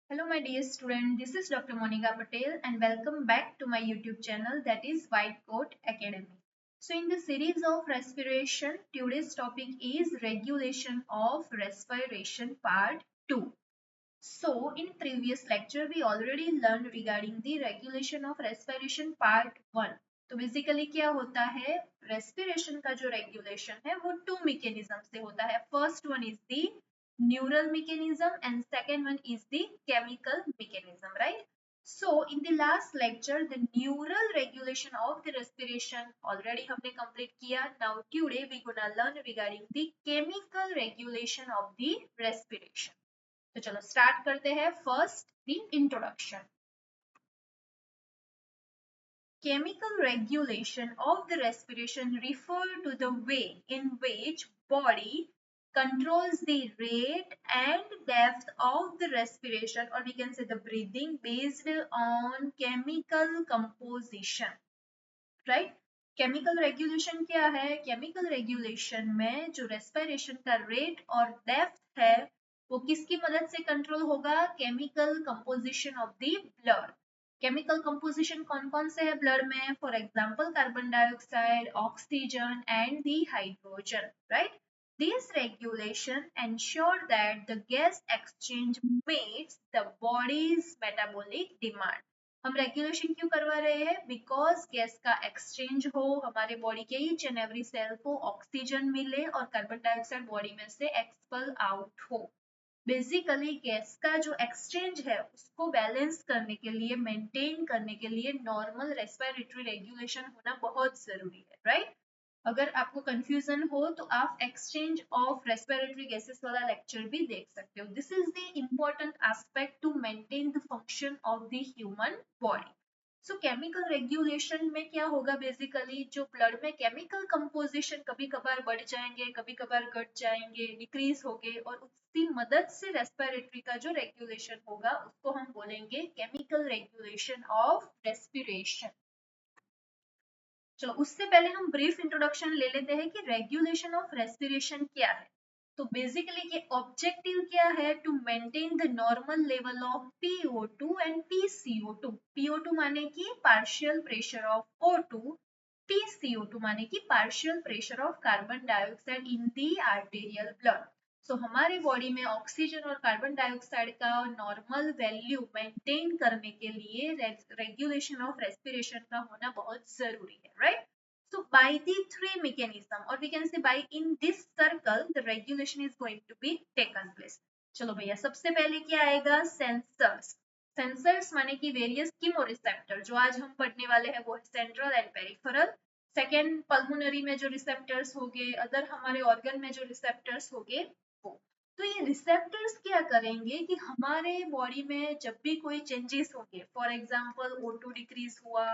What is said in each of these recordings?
Hello my dear student, this is Dr. Monica Patel and welcome back to my YouTube channel that is White Coat Academy. So in the series of respiration, today's topic is regulation of respiration part 2. So in previous lecture we already learned regarding the regulation of respiration part 1. तो basically क्या होता है respiration का जो regulation है वो to mechanism से होता है. First one is the neural mechanism and second one is the chemical mechanism, right? So in the last lecture the neural regulation of the respiration already हमने complete किया. Now today we gonna learn regarding the chemical regulation of the respiration. तो चलो start करते हैं. First the introduction. Chemical regulation of the respiration refer to the way in which body controls the rate and depth of the respiration, or we can say the breathing, based on chemical composition, right? Chemical regulation क्या है? Chemical regulation में जो respiration का rate और depth है वो किसकी मदद से कंट्रोल होगा? Chemical composition of the blood. Chemical composition कौन कौन से है ब्लड में? For example carbon dioxide, oxygen and the hydrogen, right? This regulation ensure that the gas exchange meets the body's metabolic demand. हम रेगुलेशन क्यों करवा रहे हैं? बिकॉज गैस का एक्सचेंज हो, हमारे बॉडी के ईच एंड एवरी सेल को ऑक्सीजन मिले और कार्बन डाइऑक्साइड बॉडी में से एक्सपल आउट हो. बेसिकली गैस का जो एक्सचेंज है उसको बैलेंस करने के लिए, मेंटेन करने के लिए नॉर्मल रेस्पिरेटरी रेगुलेशन होना बहुत जरूरी है, राइट? अगर आपको कंफ्यूजन हो तो आप एक्सचेंज ऑफ रेस्पिरेटरी गैसेस वाला लेक्चर भी देख सकते हो. This is the important aspect to maintain the function of the human body. So chemical regulation में क्या होगा? बेसिकली जो ब्लड में केमिकल कंपोजिशन कभी कभार बढ़ जाएंगे, कभी कभार घट जाएंगे, डिक्रीज होंगे, और उसकी मदद से रेस्पिरेटरी का जो रेगुलेशन होगा उसको हम बोलेंगे केमिकल रेगुलेशन ऑफ रेस्पिरेशन. चलो उससे पहले हम ब्रीफ इंट्रोडक्शन ले लेते हैं कि रेगुलेशन ऑफ रेस्पिरेशन क्या है. तो बेसिकली ये ऑब्जेक्टिव क्या है? To maintain the normal level of PO2 and PCO2. PO2 माने कि partial pressure of O2, PCO2 माने कि partial pressure of carbon dioxide in the arterial blood. So हमारे बॉडी में ऑक्सीजन और कार्बन डाइऑक्साइड का नॉर्मल वैल्यू मेंटेन करने के लिए रेगुलेशन ऑफ रेस्पिरेशन का होना बहुत जरूरी है, right? So by the three mechanism, or we can say by in this circle, the regulation is going to be taken place. चलो भैया सबसे पहले क्या आएगा? सेंसर्स. सेंसर्स माने कि वेरियस कीमोरिसेप्टर. जो आज हम पढ़ने वाले हैं वो है central and peripheral. Second pulmonary में जो रिसेप्टर्स होंगे, अदर हमारे ऑर्गन में जो रिसेप्टर्स होंगे वो. तो ये रिसेप्टर्स क्या करेंगे कि हमारे बॉडी में जब भी कोई चेंजेस होंगे, फॉर एग्जांपल O2 डिक्रीज हुआ,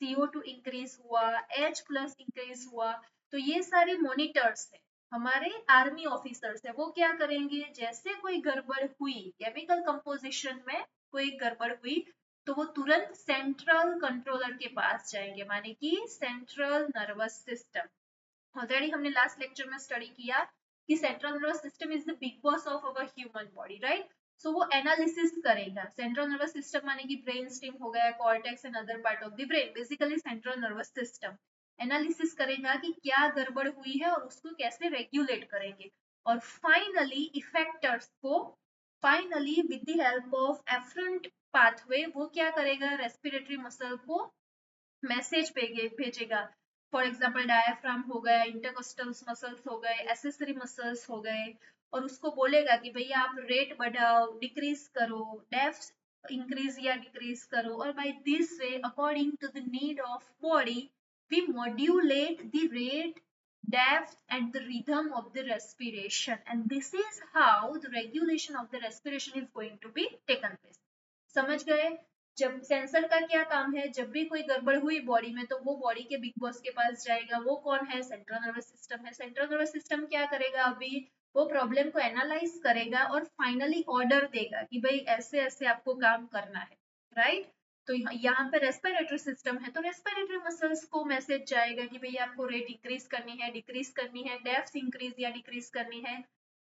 CO2 इंक्रीज हुआ, H प्लस इंक्रीज हुआ, तो ये सारे मॉनिटर्स है, हमारे आर्मी ऑफिसर्स है. वो क्या करेंगे? जैसे कोई गड़बड़ हुई, केमिकल कंपोजिशन में कोई गड़बड़ हुई, तो वो तुरंत सेंट्रल कंट्रोलर के पास जाएंगे, माने कि सेंट्रल नर्वस सिस्टम. ऑलरेडी हमने लास्ट लेक्चर में स्टडी किया कि central nervous system is the big boss of our human body, right? So वो एनालिसिस करेगा. सेंट्रल नर्वस सिस्टम माने कि ब्रेन स्टेम हो गया, cortex and other part of the brain. Basically central nervous system analysis करेगा कि क्या गड़बड़ हुई है और उसको कैसे रेगुलेट करेंगे. और फाइनली इफेक्टर्स को, finally with the help of afferent pathway, वो क्या करेगा? रेस्पिरेटरी मसल को मैसेज भेजेगा. फॉर एग्जाम्पल डायफ्राम हो गया, इंटरकोस्टल मसल्स हो गए, एसेसरी मसल्स हो गए, और उसको बोलेगा कि भैया आप रेट बढ़ाओ, डिक्रीज करो, डेप्थ इंक्रीज या डिक्रीज करो. और by this way, according to the need of body, we modulate the rate, depth and the rhythm of the respiration, and this is how the regulation of the respiration is going to be taken place. समझ गए? जब sensor का क्या काम है? जब भी कोई गड़बड़ हुई बॉडी में तो वो बॉडी के बिग बॉस के पास जाएगा. वो कौन है? सेंट्रल नर्वस सिस्टम है. सेंट्रल नर्वस सिस्टम क्या करेगा? अभी वो प्रॉब्लम को एनालाइज करेगा और फाइनली ऑर्डर देगा कि भाई ऐसे ऐसे आपको काम करना है, राइट? तो यहाँ पे रेस्पिरेटरी सिस्टम है, तो रेस्पिरेटरी मसल्स को मैसेज जाएगा कि भैया आपको रेट इंक्रीज करनी है, डिक्रीज करनी है, डेप्थ इंक्रीज या डिक्रीज करनी है,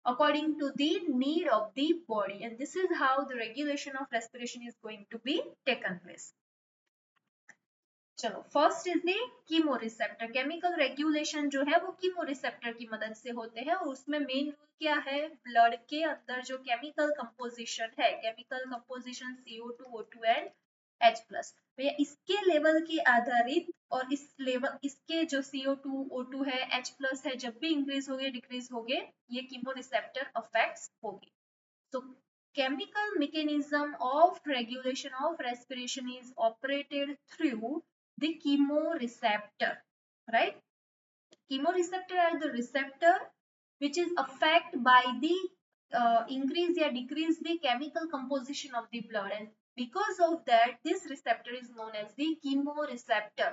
according to the need of the body, and this is how the regulation of respiration is going to be taken place. चलो first is the chemo receptor. Chemical regulation जो है वो chemo receptor की मदद से होते हैं और उसमें मेन रूल क्या है, ब्लड के अंदर जो केमिकल कंपोजिशन है, chemical composition CO2 O2 and H+, भैया इसके लेवल के आधारित और इस लेवल इसके जो CO2 O2 है H+ है जब भी इंक्रीज होंगे डिक्रीज होंगे ये कीमो रिसेप्टर अफेक्ट्स होगी. So chemical mechanism of regulation of respiration is operated through the chemoreceptor, right? Chemoreceptor are the receptor which is affected by the increase or decrease the chemical composition of the blood, and because of that this receptor is known as the chemoreceptor.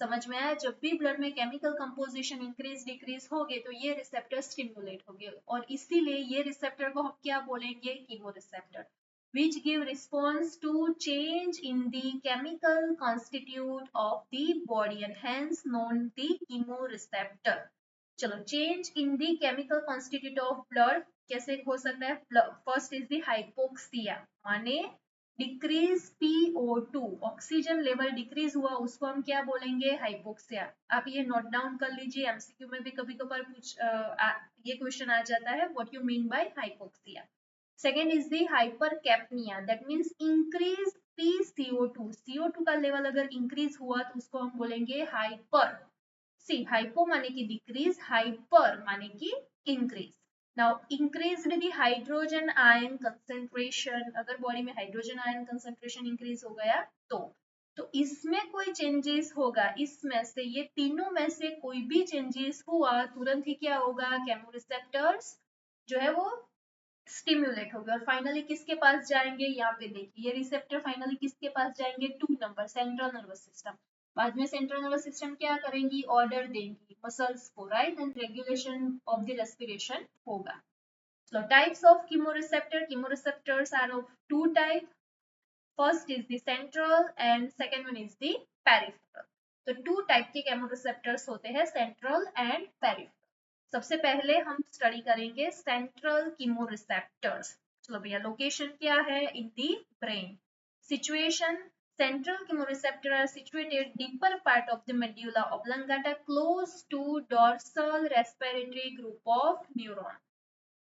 समझ में आया, जब भी blood में chemical composition increase decrease होगे तो ये receptor stimulate होंगे और इसीलिए ये रिसेप्टर को हम क्या बोलेंगे, chemo receptor, which give response to change in the chemical constitute of the body and hence known the chemoreceptor. चलो change in the chemical constitute of blood कैसे हो सकता है, फर्स्ट इज दी हाइपोक्सिया, माने decrease PO2, oxygen level decrease हुआ उसको हम क्या बोलेंगे, हाइपोक्सिया. आप ये नोट डाउन कर लीजिए, एमसीक्यू में भी कभी कभार ये क्वेश्चन आ जाता है, what you mean by hypoxia. Second is the hypercapnia, that means increase PCO2, CO2 का लेवल अगर इंक्रीज हुआ तो उसको हम बोलेंगे हाइपर. सी हाइपो माने की डिक्रीज, हाइपर माने की increase. Now increased the hydrogen ion concentration, अगर बॉडी में हाइड्रोजन आयन कंसंट्रेशन इंक्रीज हो गया तो इसमें कोई चेंजेस होगा, इसमें से ये तीनों में से कोई भी चेंजेस हुआ तुरंत ही क्या होगा, केमोरिसेप्टर्स जो है वो स्टिमुलेट होगा और फाइनली किसके पास जाएंगे, यहाँ पे देखिए ये रिसेप्टर फाइनली किसके पास जाएंगे, 2 नंबर सेंट्रल नर्वस सिस्टम. बाद में सेंट्रल नर्वस सिस्टम क्या करेंगी, ऑर्डर देंगी मसल्स को, right, and regulation of the respiration होगा. So types of chemoreceptor, chemoreceptors are of two types. First is the central and second one is the peripheral. तो two type के chemoreceptors होते हैं, central and peripheral. सबसे पहले हम study करेंगे central chemoreceptors. चलो भैया लोकेशन क्या है, in the brain. Situation, central chemoreceptor are situated deeper part of the medulla oblongata close to dorsal respiratory group of neuron.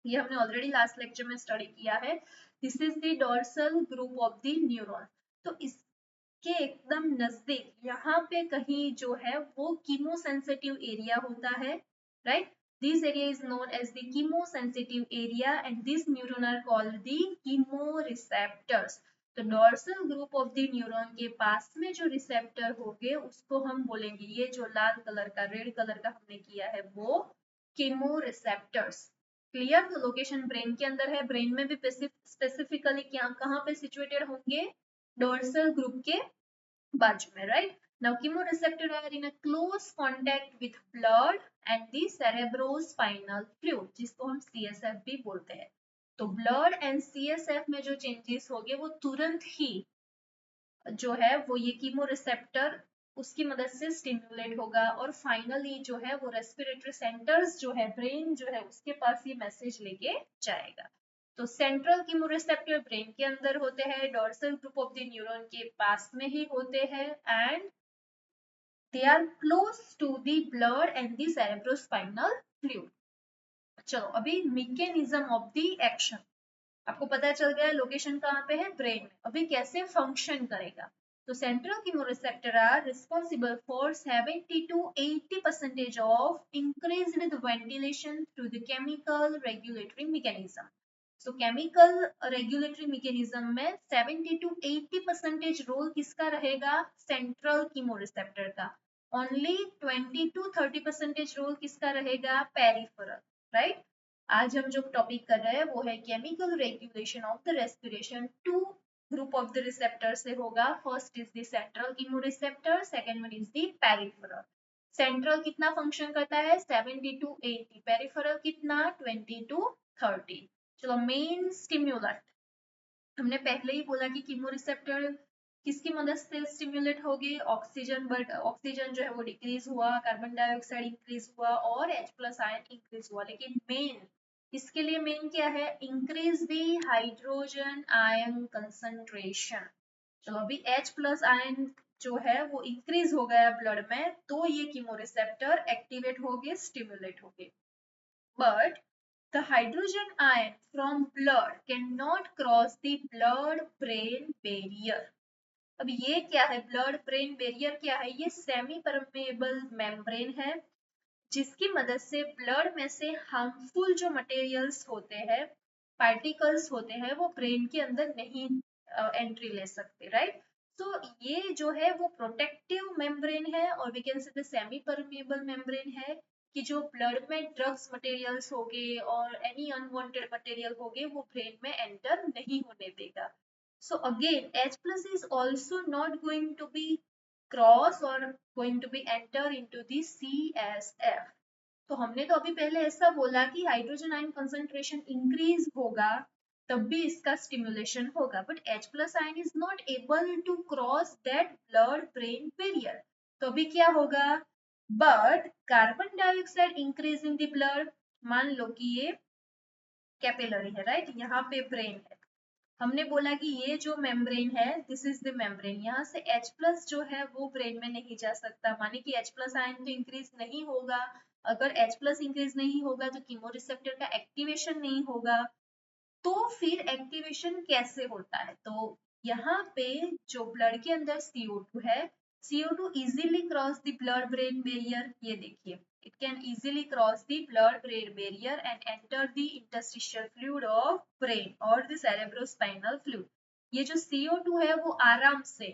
ये हमने ऑलरेडी लास्ट लेक्चर में स्टडी किया है. This is the dorsal group of the neuron. तो इसके एकदम नजदीक यहाँ पे कहीं जो है वो कीमोसेंसिटिव एरिया होता है, right. This area is known as the chemosensitive area and this neuron are called the chemoreceptors. तो dorsal group of the neuron के पास में जो रिसेप्टर होंगे उसको हम बोलेंगे, ये जो लाल कलर का रेड कलर का हमने किया है वो कीमोरिसेप्टर्स. क्लियर. तो लोकेशन ब्रेन के अंदर है, ब्रेन में भी स्पेसिफिकली क्या कहाँ पे सिचुएटेड होंगे, डोर्सल ग्रुप के बाजू में, right. Now chemoreceptor are in a close contact with blood and the cerebrospinal fluid, जिसको हम CSF भी बोलते हैं. तो ब्लड एंड CSF में जो चेंजेस होंगे वो तुरंत ही जो है वो ये कीमोरिसेप्टर उसकी मदद से स्टिमुलेट होगा और फाइनली जो है वो रेस्पिरेटरी सेंटर्स जो है ब्रेन जो है उसके पास ये मैसेज लेके जाएगा. तो सेंट्रल कीमोरिसेप्टर ब्रेन के अंदर होते हैं, dorsal group of the neuron के पास में ही होते हैं and they are close to the blood and the cerebrospinal fluid. चलो अभी मैकेनिज्म ऑफ द एक्शन आपको पता चल गया, लोकेशन कहाँ पे है, ब्रेन में. अभी कैसे फंक्शन करेगा. So central chemoreceptor are responsible for 70 to 80% of increased the ventilation through the chemical regulatory mechanism. So chemical regulatory mechanism में 70 to 80% रोल किसका रहेगा, central chemoreceptor का. Only 20 to 30% रोल किसका रहेगा, peripheral, right? आज हम जो टॉपिक कर रहे हैं वो है chemical regulation of the respiration. Two group of the receptor से होगा, first is the central chemoreceptor, second one is the peripheral. Central कितना फंक्शन करता है, 70 to 80, पेरिफेरल कितना 20 to 30. चलो मेन स्टिम्युलेंट हमने पहले ही बोला कि कीमोरिसेप्टर किसकी मदद से स्टिम्युलेट होगी, ऑक्सीजन, बट ऑक्सीजन जो है वो डिक्रीज हुआ, कार्बन डाइऑक्साइड इंक्रीज हुआ और H+ आयन इंक्रीज हुआ, लेकिन मेन इसके लिए मेन क्या है, increase the hydrogen ion concentration. चलो अभी H प्लस आयन जो है वो इंक्रीज हो गया ब्लड में, तो ये कीमोरिसेप्टर एक्टिवेट हो गए, स्टिमुलेट हो गए। But the hydrogen ion from blood cannot cross the blood brain barrier। अब ये क्या है, ब्लड ब्रेन बैरियर क्या है, ये सेमी परमेबल मेम्ब्रेन है जिसकी मदद से ब्लड में से हार्मफुल जो मटेरियल्स होते हैं, पार्टिकल्स होते हैं, वो ब्रेन के अंदर नहीं एंट्री ले सकते, राइट। तो ये जो है वो प्रोटेक्टिव मेम्ब्रेन है, और we can say semi permeable membrane है कि जो ब्लड में ड्रग्स मटेरियल्स हो गए और एनी अनवांटेड मटेरियल हो गए वो ब्रेन में एंटर नहीं होने देगा। So again, H plus is also not going to be cross or going to be enter into the CSF। तो हमने तो अभी पहले ऐसा बोला कि हाइड्रोजन आयन कंसंट्रेशन इंक्रीज होगा तब भी इसका स्टिमुलेशन होगा, but H plus ion is not able to cross that blood brain barrier. तो अभी क्या होगा, but carbon dioxide increase in the blood. मान लो कि ये कैपिलरी है, राइट, यहाँ पे ब्रेन है, हमने बोला कि ये जो मेम्ब्रेन है दिस इज द मेम्ब्रेन, यहाँ से H प्लस जो है वो ब्रेन में नहीं जा सकता, माने कि H प्लस आयन तो इंक्रीज नहीं होगा। अगर H प्लस इंक्रीज नहीं होगा तो कीमोरिसेप्टर का एक्टिवेशन नहीं होगा। तो फिर एक्टिवेशन कैसे होता है, तो यहाँ पे जो ब्लड के अंदर CO2 है, CO2 easily cross the blood brain barrier, ये देखिए it can easily cross the blood brain barrier and enter the interstitial fluid of brain or the cerebrospinal fluid। ये जो CO2 है वो आराम से,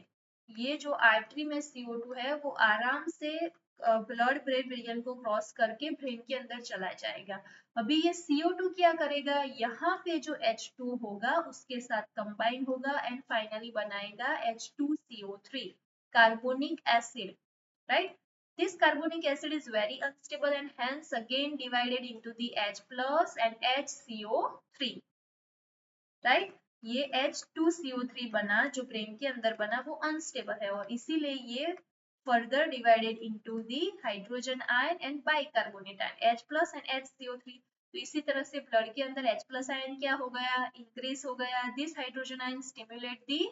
ये जो आर्टरी में CO2 है वो आराम से ब्लड ब्रेन बैरियर को क्रॉस करके ब्रेन के अंदर चला जाएगा। अभी ये CO2 क्या करेगा, यहाँ पे जो H2 होगा उसके साथ कंबाइन होगा एंड फाइनली बनाएगा H2CO3 carbonic acid, right। This carbonic acid is very unstable and hence again divided into the H plus and HCO3, right। ये H2CO3 बना जो ब्रेन के अंदर बना वो अनस्टेबल है और इसीलिए ये further divided into the hydrogen ion and bicarbonate ion H plus and HCO3। तो इसी तरह से ब्लड के अंदर H plus आयन क्या हो गया, इंक्रीज हो गया। This hydrogen ion stimulate the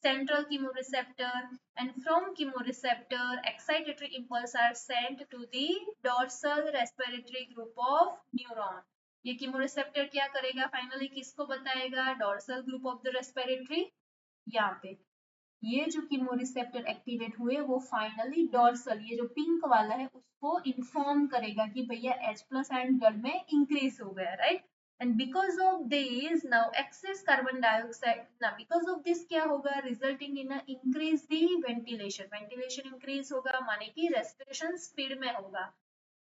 central chemoreceptor and from chemoreceptor excitatory impulse are sent to the dorsal respiratory group of neuron। ये कीमोरिसेप्टर क्या करेगा, फाइनली किसको बताएगा, dorsal group of the respiratory. यहाँ पे ये जो कीमोरिसेप्टर एक्टिवेट हुए वो फाइनली डॉर्सल, ये जो पिंक वाला है उसको इन्फॉर्म करेगा कि भैया H प्लस आयन ब्लड में इंक्रीज हो गया, right. And because of this now excess carbon dioxide, ना बिकॉज ऑफ दिस क्या होगा, resulting in increase the ventilation, ventilation increase होगा माने कि रेस्पिरेशन स्पीड में होगा।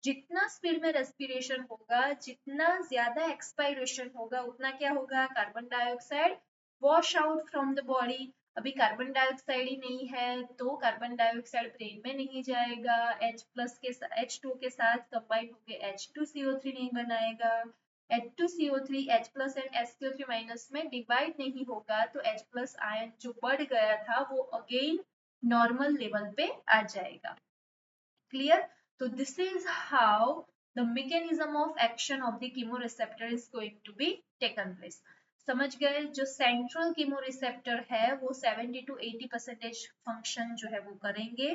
जितना स्पीड में रेस्पिरेशन होगा, जितना ज्यादा एक्सपायरेशन होगा, उतना क्या होगा, carbon dioxide wash out from the body. अभी कार्बन डाइऑक्साइड ही नहीं है तो कार्बन डाइऑक्साइड ब्रेन में नहीं जाएगा, H प्लस के H2 के साथ कंबाइन होकर H2CO3 नहीं बनाएगा, H2CO3 H plus and SCO3 minus में डिवाइड नहीं होगा, तो H प्लस आयन जो बढ़ गया था वो अगेन नॉर्मल लेवल पे आ जाएगा। Clear? So this is how the mechanism of action of the chemoreceptor is going to be taken place। समझ गए, जो सेंट्रल कीमोरिसेप्टर है वो 70 to 80% फंक्शन जो है वो करेंगे।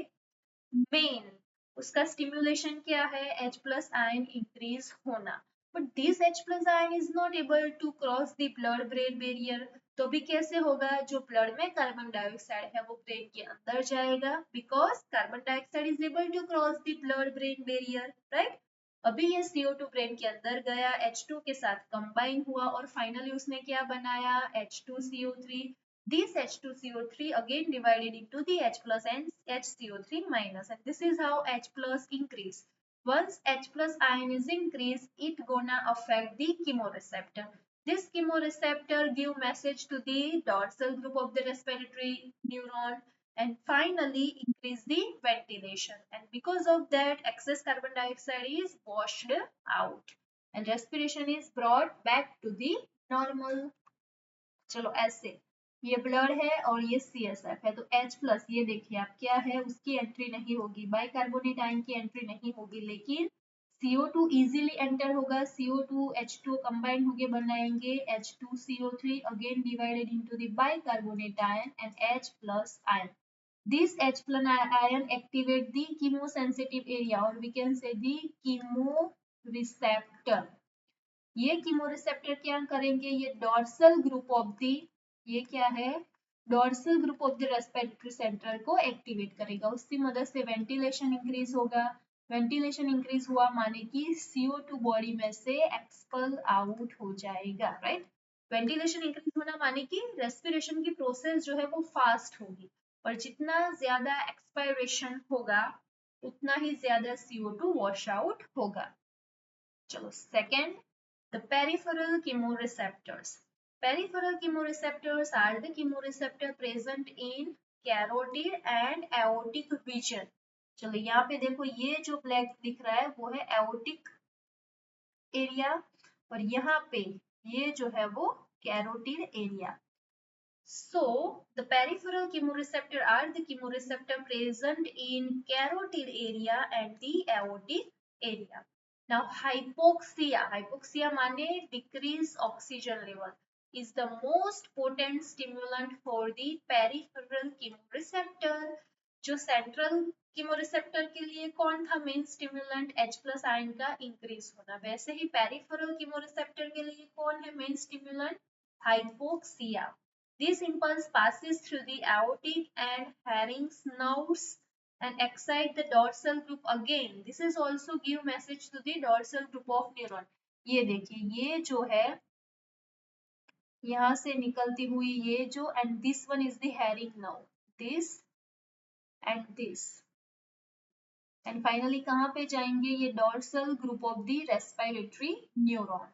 मेन उसका स्टिमुलेशन क्या है, H प्लस आयन इंक्रीज होना, but this H plus ion is not able to cross the blood brain barrier. तो भी कैसे होगा, जो ब्लड में कार्बन डाइऑक्साइड है वो ब्रेन के अंदर जाएगा, because carbon dioxide is able to cross the blood brain barrier, right. अभी ये CO2 ब्रेन के अंदर गया, H2 के साथ कंबाइन हुआ और फाइनली उसने क्या बनाया, H2CO3। This H2CO3 again divided into the H plus and HCO3 minus, and this is how H plus increase। Once H plus ion is increased, it gonna affect the chemoreceptor। This chemoreceptor give message to the dorsal group of the respiratory neuron and finally increase the ventilation, and because of that excess carbon dioxide is washed out and respiration is brought back to the normal। चलो ऐसे, ये blood है और ये CSF है, तो H plus ये देखिए आप क्या है, उसकी एंट्री नहीं होगी, बाइकार्बोनेट आयन की एंट्री नहीं होगी, लेकिन CO2 इजीली एंटर होगा, CO2 H2 कंबाइन होके बनाएंगे H2CO3 again divided into the bicarbonate ion and H plus ion. This H plus ion activate the chemosensitive area or we can say the chemoreceptor. ये chemoreceptor क्या करेंगे, ये dorsal group of the, ये क्या है, dorsal group of the respiratory centre को activate करेगा, उसकी मदद से वेंटिलेशन इंक्रीज होगा. वेंटिलेशन इंक्रीज हुआ माने कि CO2 बॉडी में से एक्सपल आउट हो जाएगा, राइट. वेंटिलेशन इंक्रीज होना माने कि रेस्पिरेशन की प्रोसेस जो है वो फास्ट होगी, और जितना ज्यादा एक्सपायरेशन होगा उतना ही ज्यादा CO2 वॉश आउट होगा. चलो second, the peripheral chemoreceptors. Peripheral chemoreceptors are the chemoreceptor present in carotid and aortic region. चलो यहाँ पे देखो, ये जो ब्लैक दिख रहा है वो है aortic एरिया, और यहाँ पे ये जो है वो carotid area. So the peripheral chemoreceptor are the chemoreceptor present in carotid area and the aortic area. Now hypoxia, hypoxia माने decrease oxygen level, is the most potent stimulant for the peripheral chemoreceptor. जो central chemoreceptor के लिए कौन था main stimulant, H plus ion का increase होना, वैसे ही peripheral chemoreceptor के लिए कौन है main stimulant, hypoxia. This impulse passes through the aortic and pharynx nerves and excite the dorsal group again. This is also give message to the dorsal group of neuron. ये देखिए, ये जो है यहाँ से निकलती हुई ये जो, and this one is the herring nerve, this and this, and finally कहाँ पे जाएंगे, ये dorsal group of the respiratory neuron.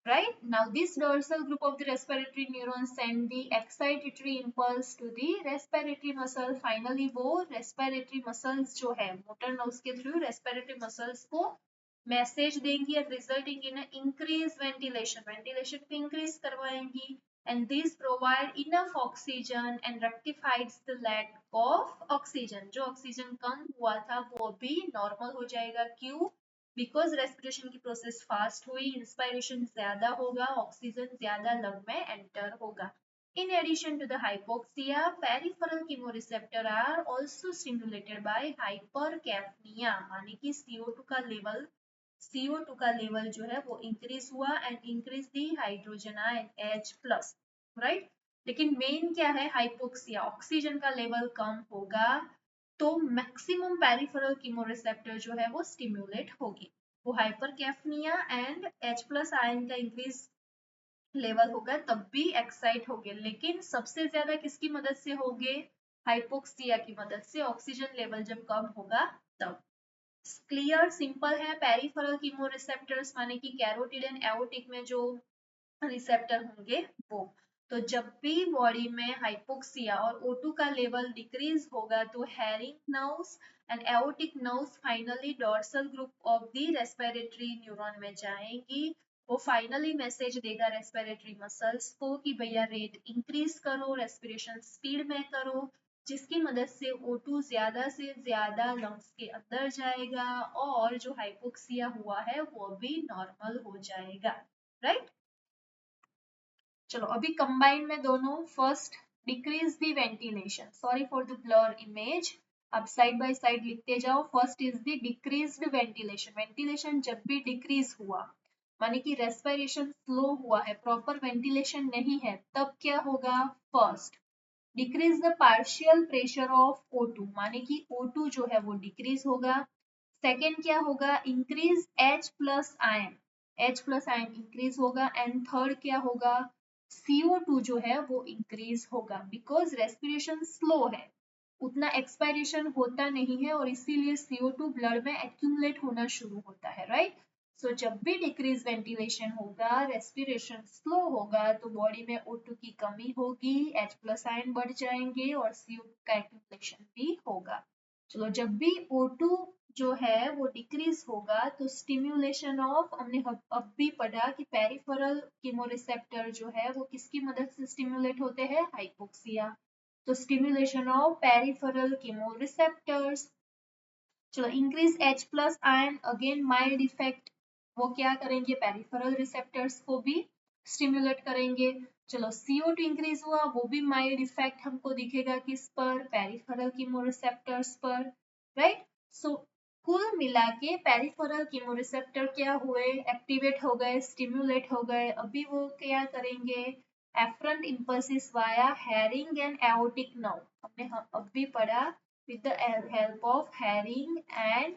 Right, now this dorsal group of the respiratory neurons send the excitatory impulse to the respiratory muscle. Finally वो respiratory muscles जो है motor nerves के through respiratory muscles को message देंगी and resulting in an increased ventilation, ventilation को increase करवाएंगी, and these provide enough oxygen and rectifies the lack of oxygen. जो oxygen कम हुआ था वो भी नॉर्मल हो जाएगा, क्यों, बिकॉज रेस्पिरेशन की प्रोसेस फास्ट हुई, इंस्पायरेशन ज्यादा होगा, ऑक्सीजन ज्यादा लंग में एंटर होगा. In addition to the hypoxia, peripheral chemoreceptor are also stimulated by hypercapnia, माने कि CO2 का लेवल जो है वो इंक्रीज हुआ and increase the hydrogen ion H plus, right. लेकिन मेन क्या है, हाइपोक्सिया, ऑक्सीजन का लेवल कम होगा तो मैक्सिमम पेरिफेरल कीमोरिसेप्टर जो है वो स्टिम्युलेट होगी, वो हाइपरकैफनिया एंड H प्लस आयन का इंक्रीज लेवल होगा तब भी एक्साइट होंगे, लेकिन सबसे ज्यादा किसकी मदद से होंगे, हाइपोक्सिया की मदद से, ऑक्सीजन लेवल जब कम होगा तब. क्लियर, सिंपल है. पेरिफेरल कीमोरिसेप्टर्स माने कि कैरोटिड एंड एओर्टिक में जो रिसेप्टर होंगे वो, तो जब भी बॉडी में हाइपोक्सिया और O2 का लेवल डिक्रीज होगा तो herring nerves and aortic nerves finally dorsal group of the respiratory neuron में जाएंगी. वो फाइनली मैसेज देगा रेस्पिरेटरी मसल्स को कि भैया रेट इंक्रीज करो, रेस्पिरेशन स्पीड में करो, जिसकी मदद से O2 ज्यादा से ज्यादा लंग्स के अंदर जाएगा और जो हाइपोक्सिया हुआ है वो भी नॉर्मल हो जाएगा, राइट. चलो अभी कंबाइन में दोनों. First, decrease the ventilation, sorry for the blur image, अब साइड बाय साइड लिखते जाओ. First is the decreased ventilation, ventilation जब भी डिक्रीज हुआ माने कि रेस्पिरेशन स्लो हुआ है, प्रॉपर वेंटिलेशन नहीं है, तब क्या होगा, first decrease the partial pressure of O2, माने कि O2 जो है वो डिक्रीज होगा. सेकेंड क्या होगा, increase H plus ion, H plus ion increase होगा. एंड थर्ड क्या होगा, CO2 जो है वो इंक्रीज होगा, बिकॉज रेस्पिरेशन स्लो है, उतना एक्सपायरेशन होता नहीं है और इसीलिए CO2 ब्लड में एक्यूमुलेट होना शुरू होता है, राइट. सो जब भी डिक्रीज वेंटिलेशन होगा, रेस्पिरेशन स्लो होगा, तो बॉडी में O2 की कमी होगी, H प्लस आयन बढ़ जाएंगे और CO2 का एक्यूमुलेशन भी होगा. चलो जब भी O2 जो है वो डिक्रीज होगा तो स्टिम्युलेशन ऑफ, हमने अब भी पढ़ा कि पेरिफेरल कीमोरिसेप्टर जो है वो किसकी मदद से स्टिम्युलेट होते हैं, हाइपोक्सिया. तो स्टिम्युलेशन ऑफ पेरिफेरल कीमोरिसेप्टर्स चलो increase H plus ion, again mild effect, वो क्या करेंगे, पेरिफेरल रिसेप्टर्स को भी स्टिमुलेट करेंगे। चलो CO2 इंक्रीज हुआ, वो भी माइल्ड इफेक्ट हमको दिखेगा किस पर, पेरिफेरल कीमोरिसेप्टर्स पर, राइट। सो कुल मिला के पेरिफेरल कीमोरिसेप्टर क्या हुए, एक्टिवेट हो गए, स्टिमुलेट हो गए। अभी वो क्या करेंगे, afferent impulses via Hering and aortic nerve, हमने अभी पढ़ा, with the help of herring and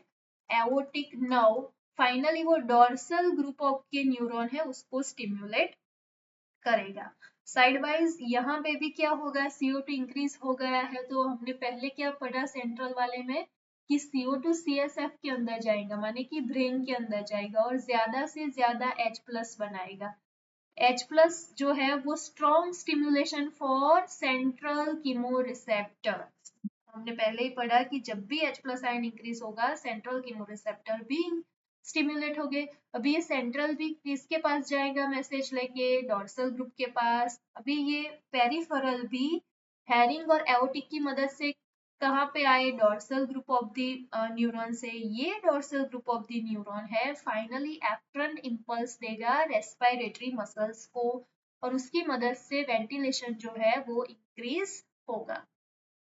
aortic nerve, finally वो डोर्सल ग्रुप ऑफ के न्यूरॉन है उसको स्टिम्युलेट करेगा। साइड वाइज यहाँ पे भी क्या होगा, CO2 इंक्रीज हो गया है, तो हमने पहले क्या पढ़ा सेंट्रल वाले में कि CO2 CSF के अंदर जाएगा, माने कि ब्रेन के अंदर जाएगा और ज्यादा से ज्यादा H प्लस बनाएगा। H प्लस जो है वो strong stimulation for central chemoreceptor, हमने पहले ही पढ़ा कि जब भी H प्लस आयन इंक्रीज होगा सेंट्रल कीमोरिसेप्टर भी स्टिमुलेट हो गए। अभी ये सेंट्रल भी किसके पास जाएगा मैसेज लेके, डोर्सल ग्रुप के पास। अभी ये पेरिफेरल भी हेरिंग और एओर्टिक की मदद से कहाँ पे आए, dorsal group of the neuron से। ये dorsal group of the neuron है फाइनली एफरेंट इंपल्स देगा रेस्पिरेटरी मसल्स को और उसकी मदद से वेंटिलेशन जो है वो इंक्रीज होगा।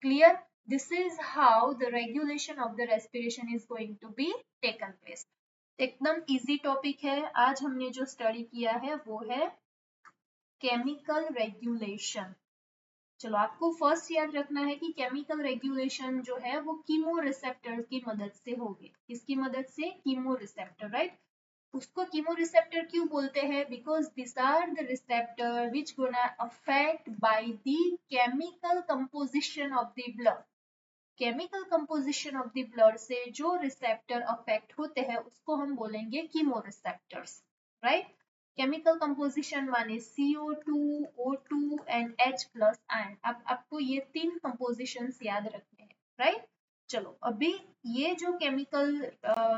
Clear? This is how the regulation of the respiration is going to be taken place. एकदम इजी टॉपिक है। आज हमने जो स्टडी किया है वो है केमिकल रेगुलेशन। चलो आपको फर्स्ट याद रखना है कि केमिकल रेगुलेशन जो है वो कीमो रिसेप्टर की मदद से होगी। किसकी मदद से, कीमो रिसेप्टर, राइट। उसको कीमो रिसेप्टर क्यों बोलते हैं, because this are the receptor which gonna affect by the chemical composition of the blood. Chemical composition of the blood से जो रिसेप्टर अफेक्ट होते हैं उसको हम बोलेंगे कीमोरिसेप्टर्स, राइट। केमिकल कंपोजिशन माने CO2, O2 and H plus ion. अब आपको ये तीन कंपोजिशंस याद रखने हैं, राइट। चलो अभी ये जो केमिकल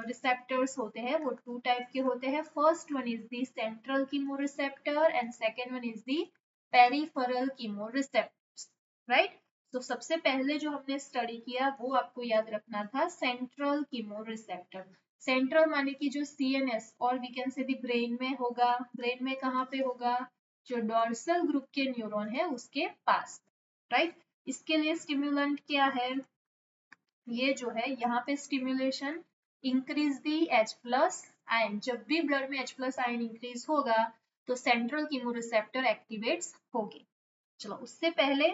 रिसेप्टर्स होते हैं वो टू टाइप के होते हैं। First one is the central chemoreceptor and second one is the peripheral chemoreceptors, right. तो सबसे पहले जो हमने स्टडी किया वो आपको याद रखना था सेंट्रल कीमोरिसेप्टर। सेंट्रल माने कि जो CNS और वी कैन से भी ब्रेन में होगा। ब्रेन में कहाँ पे होगा, जो डोर्सल ग्रुप के न्यूरॉन है उसके पास, राइट। इसके लिए स्टिमुलेंट क्या है, ये जो है यहाँ पे stimulation increase the H plus ion. जब भी ब्लड में H प्लस आयन इंक्रीज होगा तो सेंट्रल कीमोरिसेप्टर एक्टिवेट्स होगी। चलो उससे पहले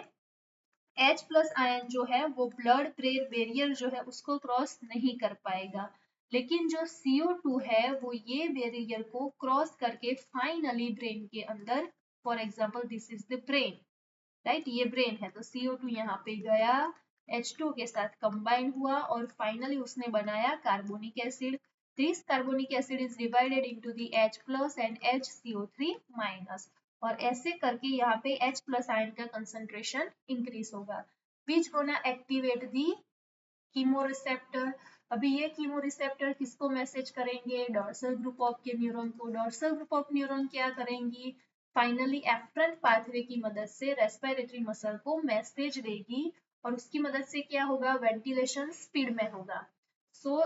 H प्लस आयन जो है वो ब्लड ब्रेन बैरियर जो है उसको क्रॉस नहीं कर पाएगा, लेकिन जो CO2 है वो ये बैरियर को क्रॉस करके फाइनली ब्रेन के अंदर, for example this is the brain, right, ये ब्रेन है तो CO2 यहाँ पे गया, H2 के साथ कंबाइन हुआ और फाइनली उसने बनाया carbonic acid. This carbonic acid is divided into the H plus and HCO3 minus, और ऐसे करके यहाँ पे H प्लस आयन का कंसंट्रेशन इंक्रीज होगा, विच गोना एक्टिवेट दी कीमोरिसेप्टर। अभी ये कीमोरिसेप्टर किसको मैसेज करेंगे, डोर्सल ग्रुप ऑफ के न्यूरॉन को। डोर्सल ग्रुप ऑफ न्यूरॉन क्या करेंगी, फाइनली एफरेंट पाथवे की मदद से रेस्पिरेटरी मसल को मैसेज देगी और उसकी मदद से क्या होगा, वेंटिलेशन स्पीड में होगा। सो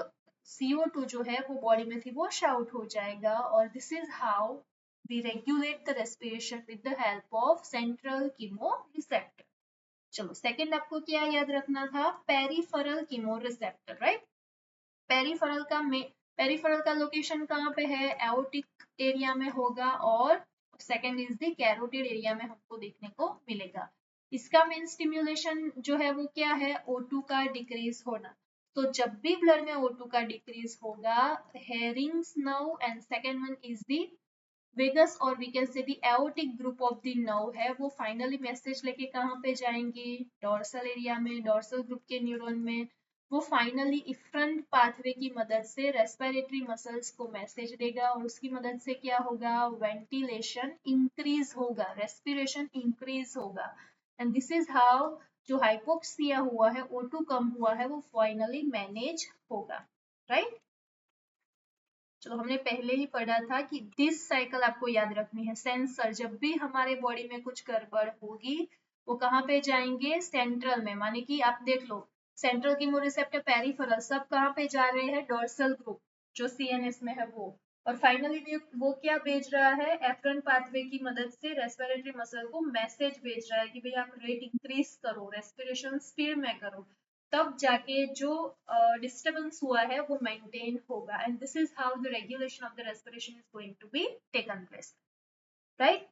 CO2 जो है वो बॉडी में थी वो शाउट हो जाएगा और this is how we regulate the respiration with the help of central chemoreceptor. चलो सेकंड आपको क्या याद रखना था, पेरिफेरल कीमोरिसेप्टर, राइट। पेरिफेरल का लोकेशन कहाँ पे है, एओर्टिक एरिया में होगा और second is the carotid area में हमको देखने को मिलेगा। इसका मेन स्टिम्युलेशन जो है वो क्या है, O2 का डिक्रीज होना। तो जब भी ब्लड में O2 का डिक्रीज होगा, Hering's nerve and second one is the vagus और we can say the aortic group of the nerve है वो फाइनली मैसेज लेके कहाँ पे जाएंगी, डोर्सल एरिया में, डोर्सल ग्रुप के न्यूरॉन में। वो फाइनली इफरेंट पाथवे की मदद से रेस्पिरेटरी मसल्स को मैसेज देगा और उसकी मदद से क्या होगा, वेंटिलेशन इंक्रीज होगा, रेस्पिरेशन इंक्रीज होगा। एंड दिस इज हाउ जो हाइपोक्सिया हुआ है, O2 कम हुआ है, वो फाइनली मैनेज होगा, राइट। चलो हमने पहले ही पढ़ा था कि दिस साइकिल आपको याद रखनी है। सेंसर जब भी हमारे बॉडी में कुछ गड़बड़ होगी वो कहाँ पे जाएंगे, सेंट्रल में, माने कि आप देख लो सेंट्रल कीमोरिसेप्टर, पेरिफेरल, सब कहाँ पे जा रहे हैं? डोर्सल ग्रुप जो सीएनएस में है वो। और फाइनली वो क्या भेज रहा है? एफरन पाथवे की मदद से रेस्पिरेटरी मसल को मैसेज भेज रहा है कि भाई आप रेट इंक्रीज करो, रेस्पिरेशन स्पीड में करो, तब जाके जो डिस्टर्बेंस हुआ है वो मेंटेन होगा। And this is how the regulation of the respiration is going to be taken place, right.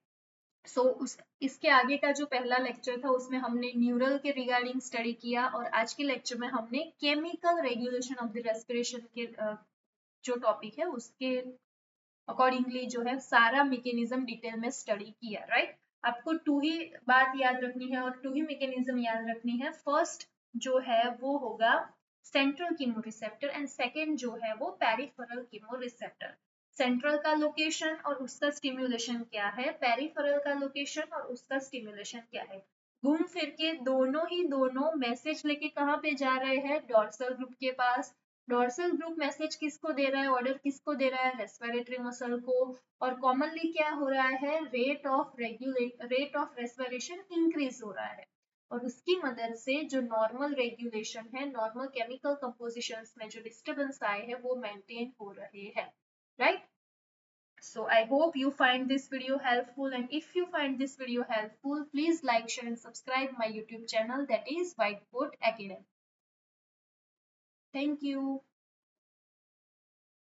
So इसके आगे का जो पहला लेक्चर था उसमें हमने न्यूरल के रिगार्डिंग स्टडी किया, और आज के लेक्चर में हमने chemical regulation of the respiration के जो टॉपिक है उसके अकॉर्डिंगली जो है सारा मैकेनिज्म डिटेल में स्टडी किया, राइट। आपको टू ही बात याद रखनी है और टू ही मैकेनिज्म याद रखनी है। फर्स्ट जो है वो होगा सेंट्रल कीमोरिसेप्टर एंड सेकेंड जो है वो पेरिफेरल कीमोरिसेप्टर। सेंट्रल का लोकेशन और उसका स्टिम्युलेशन क्या है, पेरिफेरल का लोकेशन और उसका स्टिम्युलेशन क्या है। घूम फिर के दोनों मैसेज लेके कहाँ पे जा रहे हैं? डोर्सल ग्रुप के पास। डोर्सल ग्रुप मैसेज किसको दे रहा है, ऑर्डर किसको दे रहा है? रेस्पिरेटरी मसल को। और कॉमनली क्या हो रहा है? रेट ऑफ रेस्पिरेशन इंक्रीज हो रहा है, और उसकी मदद से जो नॉर्मल रेगुलेशन है, नॉर्मल केमिकल कंपोजिशंस में जो डिस्टर्बेंस आए हैं वो मेंटेन हो रहे हैं, right. So I hope you find this video helpful, and if you find this video helpful, please like, share and subscribe my YouTube channel, that is Whiteboard Academy. Thank you.